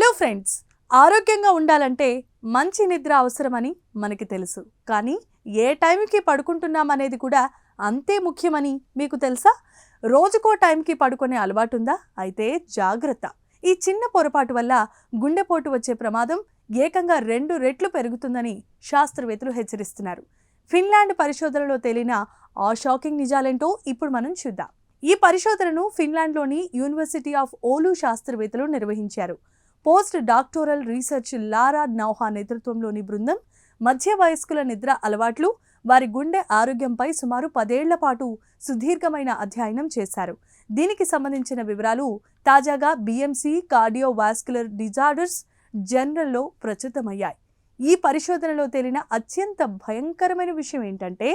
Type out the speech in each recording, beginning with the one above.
Hello friends, ఆరోగ్యంగా ఉండాలంటే మంచి నిద్ర అవసరమని మనకి తెలుసు. కానీ ఏ టైంకి పడుకుంటున్నామనేది కూడా అంతే ముఖ్యమని మీకు తెలుసా? రోజుకో టైంకి పడుకునే అలవాటు ఉందా? అయితే జాగ్రత్త. ఈ చిన్న పొరపాటు వల్ల గుండెపోటు వచ్చే ప్రమాదం ఏకంగా 2 రెట్లు పెరుగుతుందని శాస్త్రవేత్తలు హెచ్చరిస్తున్నారు. ఫిన్లాండ్ పరిశోధనలో తేలిన ఆ షాకింగ్ నిజాలేంటో ఇప్పుడు మనం చూద్దాం. ఈ పరిశోధనను ఫిన్లాండ్లోని యూనివర్సిటీ ఆఫ్ ఓలు శాస్త్రవేత్తలు నిర్వహించారు. పోస్ట్ డాక్టోరల్ రీసెర్చ్ లారా నౌహా నేతృత్వంలోని బృందం మధ్య వయస్కుల నిద్ర అలవాట్లు, వారి గుండె ఆరోగ్యంపై సుమారు 10 ఏళ్ల పాటు సుదీర్ఘమైన అధ్యయనం చేశారు. దీనికి సంబంధించిన వివరాలు తాజాగా బిఎంసి కార్డియోవాస్కులర్ డిజార్డర్స్ జర్నల్లో ప్రచురితమయ్యాయి. ఈ పరిశోధనలో తేలిన అత్యంత భయంకరమైన విషయం ఏంటంటే,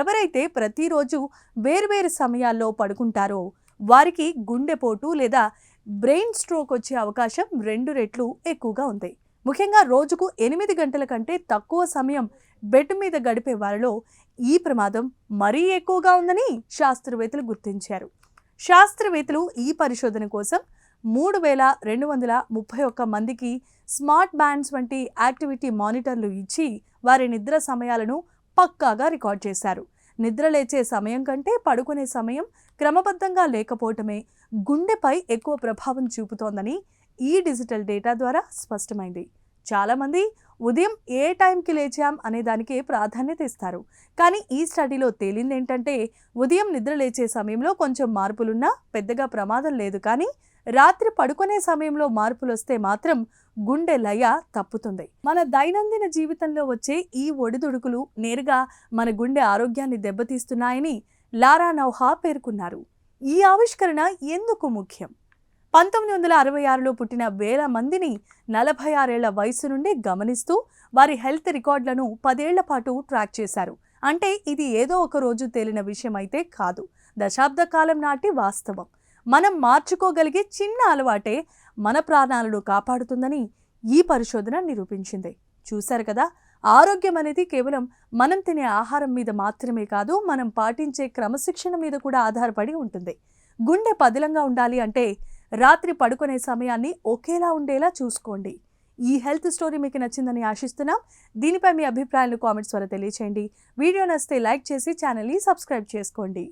ఎవరైతే ప్రతిరోజు వేర్వేరు సమయాల్లో పడుకుంటారో వారికి గుండెపోటు లేదా బ్రెయిన్ స్ట్రోక్ వచ్చే అవకాశం 2 రెట్లు ఎక్కువగా ఉంది. ముఖ్యంగా రోజుకు 8 గంటల కంటే తక్కువ సమయం బెడ్ మీద గడిపే వారిలో ఈ ప్రమాదం మరీ ఎక్కువగా ఉందని శాస్త్రవేత్తలు గుర్తించారు. శాస్త్రవేత్తలు ఈ పరిశోధన కోసం 3231 మందికి స్మార్ట్ బ్యాండ్స్ వంటి యాక్టివిటీ మానిటర్లు ఇచ్చి వారి నిద్ర సమయాలను పక్కాగా రికార్డ్ చేశారు. నిద్ర లేచే సమయం కంటే పడుకునే సమయం క్రమబద్ధంగా లేకపోవటమే గుండెపై ఎక్కువ ప్రభావం చూపుతోందని ఈ డిజిటల్ డేటా ద్వారా స్పష్టమైంది. చాలామంది ఉదయం ఏ టైంకి లేచాం అనే దానికే ప్రాధాన్యత ఇస్తారు. కానీ ఈ స్టడీలో తేలింది ఏంటంటే, ఉదయం నిద్ర లేచే సమయంలో కొంచెం మార్పులున్నా పెద్దగా ప్రమాదం లేదు. కానీ రాత్రి పడుకునే సమయంలో మార్పులు వస్తే మాత్రం గుండె లయ తప్పుతుంది. మన దైనందిన జీవితంలో వచ్చే ఈ ఒడిదుడుకులు నేరుగా మన గుండె ఆరోగ్యాన్ని దెబ్బతీస్తున్నాయని లారా నౌహా పేర్కొన్నారు. ఈ ఆవిష్కరణ ఎందుకు ముఖ్యం? 1966లో పుట్టిన వేల మందిని 46 ఏళ్ల వయసు నుండి గమనిస్తూ వారి హెల్త్ రికార్డులను 10 ఏళ్ల పాటు ట్రాక్ చేశారు. అంటే ఇది ఏదో ఒక రోజు తేలిన విషయం అయితే కాదు, దశాబ్ద కాలం నాటి వాస్తవం. మనం మార్చుకోగలిగే చిన్న అలవాటే మన ప్రాణాలను కాపాడుతుందని ఈ పరిశోధన నిరూపించింది. చూశారు కదా, ఆరోగ్యం అనేది కేవలం మనం తినే ఆహారం మీద మాత్రమే కాదు, మనం పాటించే క్రమశిక్షణ మీద కూడా ఆధారపడి ఉంటుంది. గుండె పదిలంగా ఉండాలి అంటే రాత్రి పడుకునే సమయాన్ని ఒకేలా ఉండేలా చూసుకోండి. ఈ హెల్త్ స్టోరీ మీకు నచ్చిందని ఆశిస్తున్నాం. దీనిపై మీ అభిప్రాయాలను కామెంట్స్ ద్వారా తెలియచేయండి. వీడియో నచ్చితే లైక్ చేసి ఛానల్ని సబ్స్క్రైబ్ చేసుకోండి.